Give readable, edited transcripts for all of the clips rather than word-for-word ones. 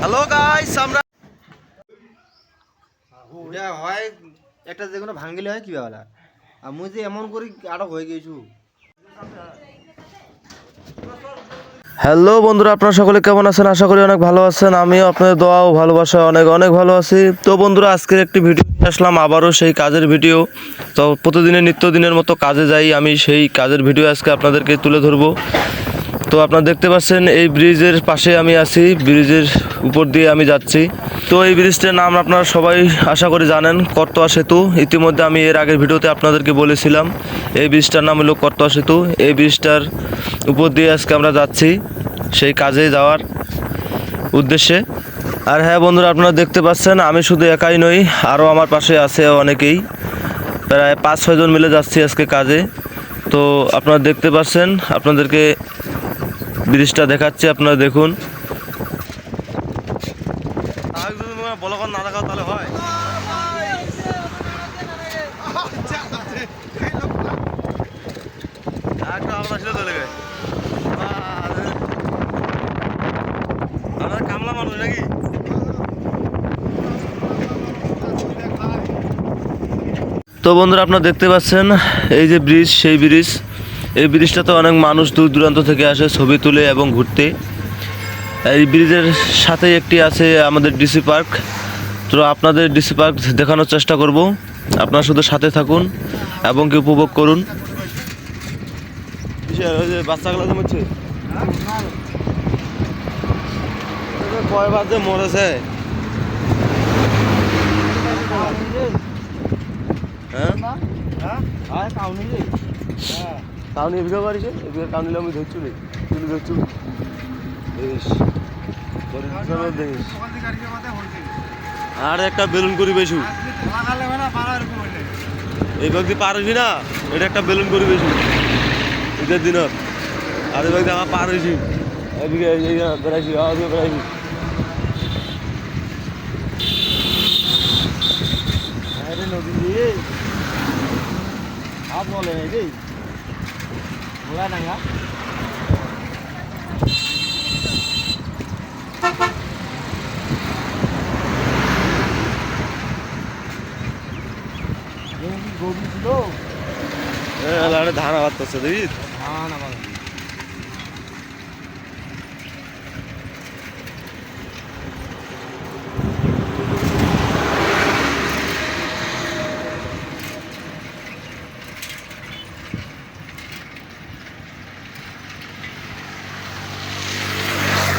Hello guys, আমরা ওটা হয় একটা যে কোনো ভাঙিলে হয় কি বলা আমি যে এমন করি আটক হয়ে গেছু। হ্যালো বন্ধুরা, আপনারা সকলে কেমন আছেন? আশা করি অনেক ভালো আছেন। আমিও আপনাদের দোয়া ও ভালোবাসা অনেক অনেক ভালো আছি। তো বন্ধুরা, আজকের একটি ভিডিও নিয়ে আসলাম, আবারও সেই কাজের ভিডিও। তো প্রতিদিনের নিত্যদিনের মতো কাজে যাই আমি, সেই কাজের ভিডিও আজকে আপনাদেরকে তুলে ধরবো। তো আপনারা দেখতে পাচ্ছেন এই ব্রিজের পাশে আমি আছি, ব্রিজের উপর দিয়ে আমি যাচ্ছি। তো এই ব্রিজটার নাম আপনারা সবাই আশা করি জানেন, করতোয়া সেতু। ইতিমধ্যে আমি এর আগের ভিডিওতে আপনাদেরকে বলেছিলাম এই ব্রিজটার নাম হলো করতোয়া সেতু। এই ব্রিজটার উপর দিয়ে আজকে আমরা যাচ্ছি সেই কাজে যাওয়ার উদ্দেশ্যে। আর হ্যাঁ বন্ধুরা, আপনারা দেখতে পাচ্ছেন আমি শুধু একাই নই, আরও আমার পাশে আছে অনেকেই, প্রায় 5-6 জন মিলে যাচ্ছি আজকে কাজে। তো আপনারা দেখতে পাচ্ছেন, আপনাদেরকে ব্রিজটা দেখাচ্ছি, আপনারা দেখুন। বলকন না দেখাও তাহলে হয়। একটা আমরা ছিল চলে গেছে, আমরা কামলা মানুষ নাকি। তো বন্ধুরা, আপনারা দেখতে পাচ্ছেন এই যে ব্রিজ, সেই ব্রিজ। এই ব্রিজটাতে অনেক মানুষ দূর দূরান্ত থেকে আসে ছবি তুলে এবং ঘুরতে। এই ব্রিজের সাথেই একটি আছে আমাদের ডিসি পার্ক। তো আপনাদের ডিসি পার্ক দেখানোর চেষ্টা করব, আপনারা শুধু সাথে থাকুন এবং কি উপভোগ করুন। বাচ্চাগুলো জমেছে কয়বার যে মরেছে। কাউনি এদিকে করেছে, এদিকে কাউনিলে আমি ধরছু রে, তুলি ধরছু দেখিস দেখিস। আর একটা বেলুন করি বেশু এই ব্যক্তি পার হইবি না, এটা একটা বেলুন করি বেশু ঈদের দিনত। আর এই ব্যক্তি আমার পার হয়েছি এদিকে বেড়াইছি, বেড়াইছি। নদী দিয়ে হাত বলে নাই রে ভোলা ডাঙ্গা। গভীর ছিল ধান আবাদ করছে দেখি ধান আবাদ।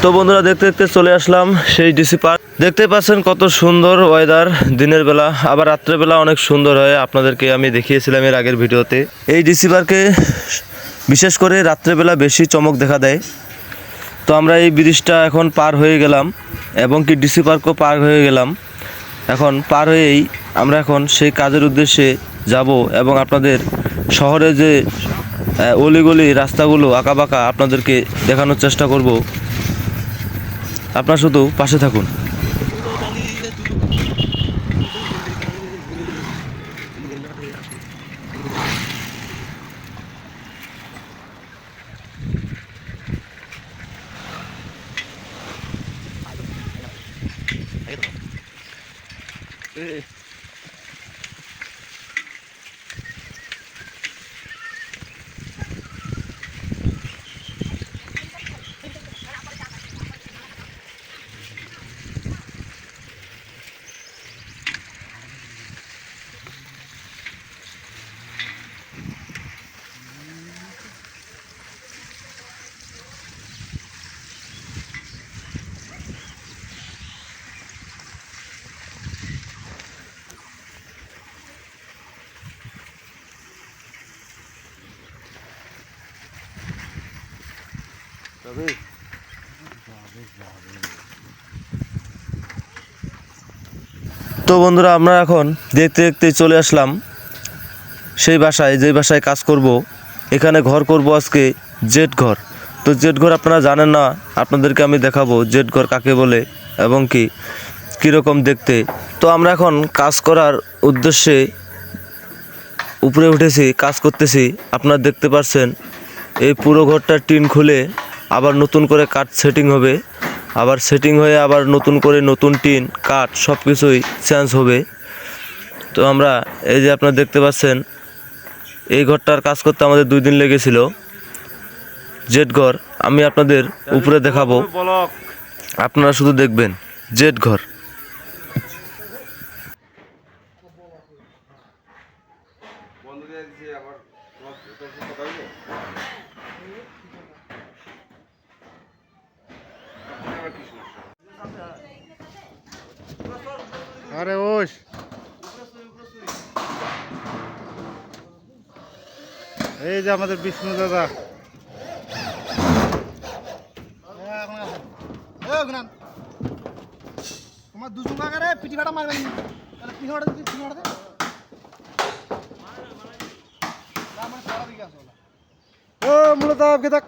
তো বন্ধুরা, দেখতে দেখতে চলে আসলাম সেই ডিসি পার্ক। দেখতে পাচ্ছেন কত সুন্দর ওয়েদার দিনের বেলা, আবার রাত্রেবেলা অনেক সুন্দর হয়। আপনাদেরকে আমি দেখিয়েছিলাম এর আগের ভিডিওতে। এই ডিসি পার্কে বিশেষ করে রাত্রেবেলা বেশি চমক দেখা দেয়। তো আমরা এই ব্রিজটা এখন পার হয়ে গেলাম এবং কি ডিসি পার্কও পার হয়ে গেলাম। এখন পার হয়েই আমরা এখন সেই কাজের উদ্দেশ্যে যাব এবং আপনাদের শহরে যে অলিগলি রাস্তাগুলো আঁকাবাঁকা আপনাদেরকে দেখানোর চেষ্টা করব। আপনারা শুধু পাশে থাকুন। তো বন্ধুরা, আমরা এখন দেখতে দেখতে চলে আসলাম সেই বাসায়, যে বাসায় কাজ করব। এখানে ঘর করব আজকে জেট ঘর। তো জেট ঘর আপনারা জানেন না, আপনাদেরকে আমি দেখাবো জেট ঘর কাকে বলে এবং কি কীরকম দেখতে। তো আমরা এখন কাজ করার উদ্দেশ্যে উপরে উঠেছি, কাজ করতেছি। আপনারা দেখতে পাচ্ছেন এই পুরো ঘরটা টিন খুলে আবার নতুন করে কাঠ সেটিং হবে। আবার সেটিং হয়ে আবার নতুন করে নতুন টিন কাঠ সব কিছুই চেঞ্জ হবে। তো আমরা এই যে আপনারা দেখতে পাচ্ছেন এই ঘরটার কাজ করতে আমাদের 2 দিন লেগেছিল। জেড ঘর আমি আপনাদের উপরে দেখাবো, আপনারা শুধু দেখবেন। জেড ঘর আরে ওস এই যে আমাদের বিষ্ণু দাদা। তোমার দুজন কাকারে পিটি ফাটা মারবেন তাহলে পিটি ফাটা দিতে পিটি ফাটা ও মূলত আপকে দেখ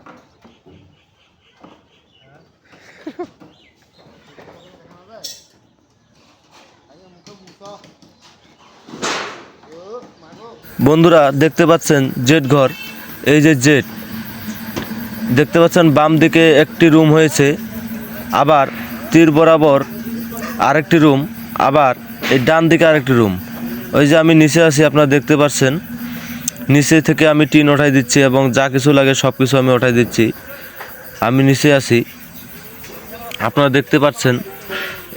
বন্ধুরা দেখতে পাচ্ছেন জেড ঘর। এই যে জেড দেখতে পাচ্ছেন বাম দিকে একটি রুম হয়েছে, আবার তীর বরাবর আরেকটি রুম, আবার এই ডান দিকে আরেকটি রুম। ওই যে আমি নিচে আছি আপনারা দেখতে পাচ্ছেন, নিচে থেকে আমি টিন ওঠাই দিচ্ছি এবং যা কিছু লাগে সব কিছু আমি ওঠাই দিচ্ছি। আমি নিচে আছি আপনারা দেখতে পাচ্ছেন।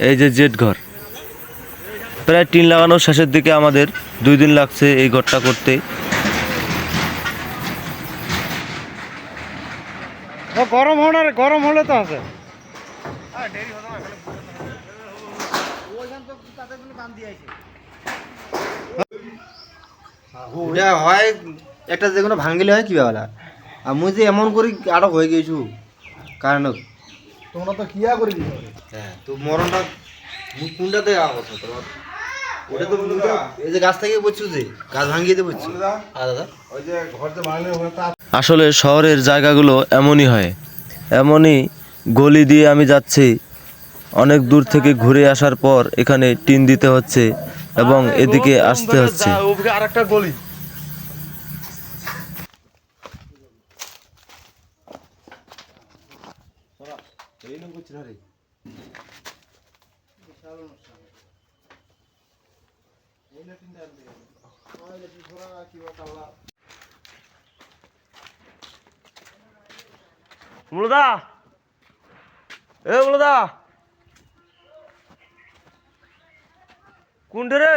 এই যে জেড ঘর প্রায় টিন লাগানোর শেষের দিকে আমাদের 2 দিন লাগছে এই ঘরটা করতে। গরম হওয়ার গরম হলে তো আছে ওটা হয় একটা যে কোনো ভাঙিলে হয় কি বেলা আর মুই যে এমন করি আটক হয়ে গেছু কারণ তোমরা তো কিয়া করে দিছো। হ্যাঁ তো মরণটা মুই কোনটাতে আবছো তোমার ওটা তো এই যে গাছ থেকে বলছো যে গাছ ভাঙিয়ে দিয়ে বলছো দাদা ওই যে ঘর যে বানালে ওটা আসলে শহরের জায়গাগুলো এমনই হয়, এমনই গলি দিয়ে আমি যাচ্ছি, অনেক দূর থেকে ঘুরে আসার পর এখানে টিন দিতে হচ্ছে এবং এদিকে আসতে হচ্ছে। আরেকটা গলি মুলদা, এ মুলদা কোনটা রে?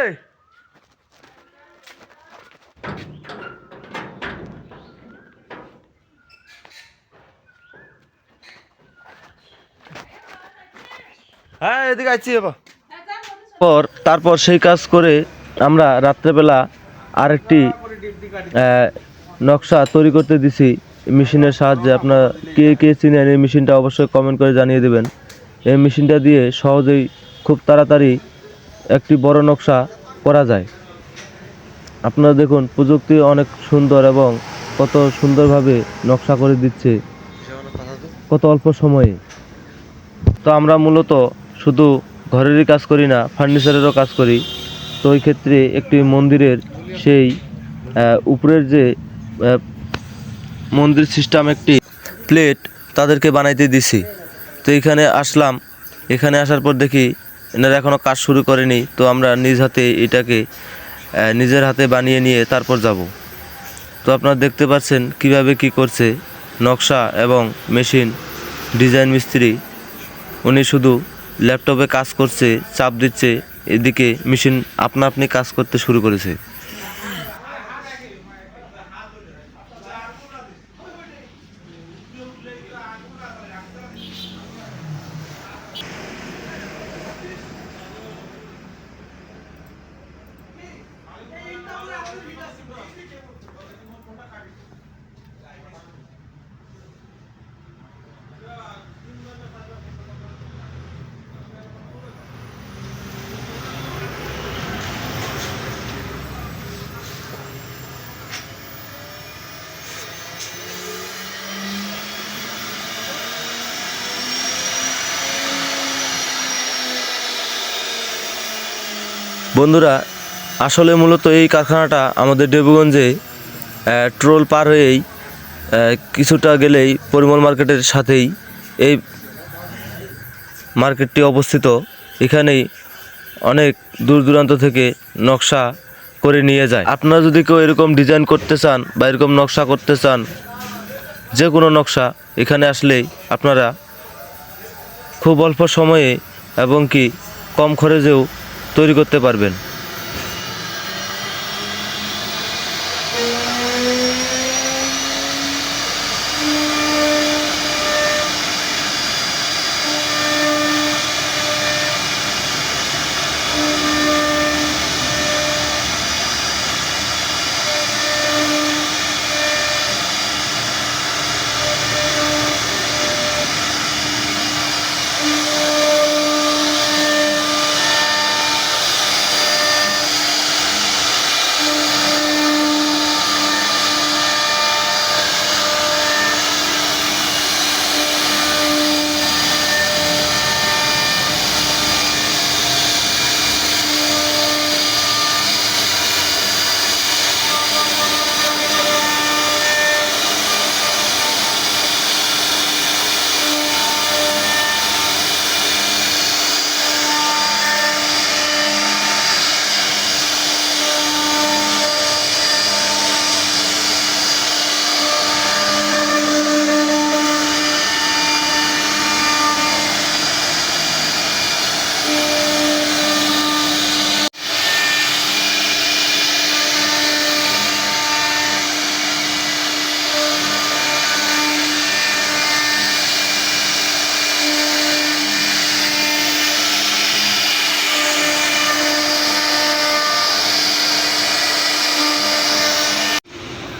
হ্যাঁ এদিকে আছি এবার। তারপর সেই কাজ করে আমরা রাত্রেবেলা আরেকটি নকশা তৈরি করতে দিছি মেশিনের সাহায্যে। আপনারা কে কে চিনেন এই মেশিনটা অবশ্যই কমেন্ট করে জানিয়ে দেবেন। এই মেশিনটা দিয়ে সহজেই খুব তাড়াতাড়ি একটি বড় নকশা করা যায়। আপনারা দেখুন প্রযুক্তি অনেক সুন্দর এবং কত সুন্দরভাবে নকশা করে দিচ্ছে কত অল্প সময়ে। তো আমরা মূলত শুধু ঘরেরই কাজ করি না, ফার্নিচারেরও কাজ করি। তো ওই ক্ষেত্রে একটি মন্দিরের সেই উপরের যে মন্দির সিস্টেম একটি প্লেট তাদেরকে বানাইতে দিছি। তো এখানে আসলাম, এখানে আসার পর দেখি এনারা এখনও কাজ শুরু করেনি। তো আমরা নিজ হাতে এটাকে নিজের হাতে বানিয়ে নিয়ে তারপর যাব। তো আপনারা দেখতে পাচ্ছেন কিভাবে কি করছে নকশা এবং মেশিন ডিজাইন মিস্ত্রি। উনি শুধু ল্যাপটপে কাজ করছে, চাপ দিচ্ছে, এদিকে মেশিন আপনা আপনি কাজ করতে শুরু করেছে। বন্ধুরা আসলে মূলত এই কারখানাটা আমাদের দেবগঞ্জে ট্রোল পার হয়েই কিছুটা গেলেই পরিমল মার্কেটের সাথেই মার্কেটটি অবস্থিত। এখানেই অনেক দূর দূরান্ত থেকে নকশা করে নিয়ে যায়। আপনারা যদি কেউ এরকম ডিজাইন করতে চান বা এরকম নকশা করতে চান, যে কোনো নকশা এখানে আসলেই আপনারা খুব অল্প সময়ে এবং কি কম খরচেও তৈরি করতে পারবেন।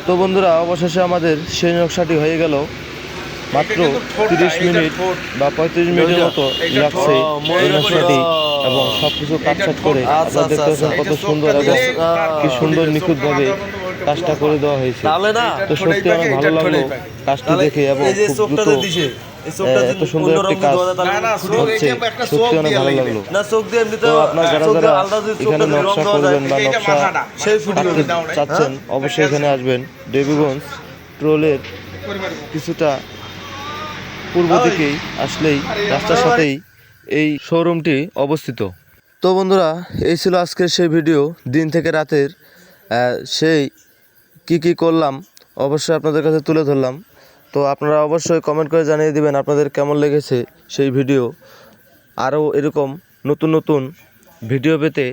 তো বন্ধুরা, অবশেষে আমাদের সেই নকশাটি হয়ে গেল। মাত্র 30 মিনিট বা 35 মিনিটের মতো লাগছে এই নকশাটি, এবং সব কিছু কাটছাট করে আপনারা দেখতে পাচ্ছেন কত সুন্দর এবং কি সুন্দর নিখুঁতভাবে কাজটা করে দেওয়া হয়েছে। তো সত্যি অনেক ভালো লাগলো কাজটি দেখে, এবং খুব দ্রুত এত সুন্দর একটি কাজ হচ্ছে, সত্যি অনেক ভালো লাগলো। তো আপনার যারা যারা এখানে নকশা করবেন বা নকশা কাটতে চাচ্ছেন, অবশ্যই এখানে আসবেন। দেবীগঞ্জ ট্রোলের কিছুটা পূর্ব দিকেই আসলেই রাস্তার সাথেই এই শোরুমটি অবস্থিত। তো বন্ধুরা, এই ছিল আজকের সেই ভিডিও, দিন থেকে রাতের সেই কি করলাম অবশ্যই আপনাদের কাছে তুলে ধরলাম। তো আপনারা অবশ্যই কমেন্ট করে জানিয়ে দিবেন আপনাদের কেমন লেগেছে সেই ভিডিও। আরও এরকম নতুন নতুন ভিডিও পেতে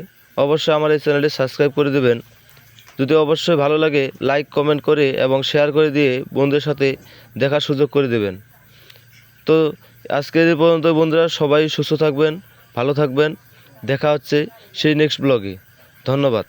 অবশ্যই আমার এই চ্যানেলটি সাবস্ক্রাইব করে দেবেন। যদি অবশ্যই ভালো লাগে লাইক কমেন্ট করে এবং শেয়ার করে দিয়ে বন্ধুদের সাথে দেখার সুযোগ করে দেবেন। তো আজকে এই পর্যন্ত বন্ধুরা, সবাই সুস্থ থাকবেন, ভালো থাকবেন। দেখা হচ্ছে সেই নেক্সট ব্লগে। ধন্যবাদ।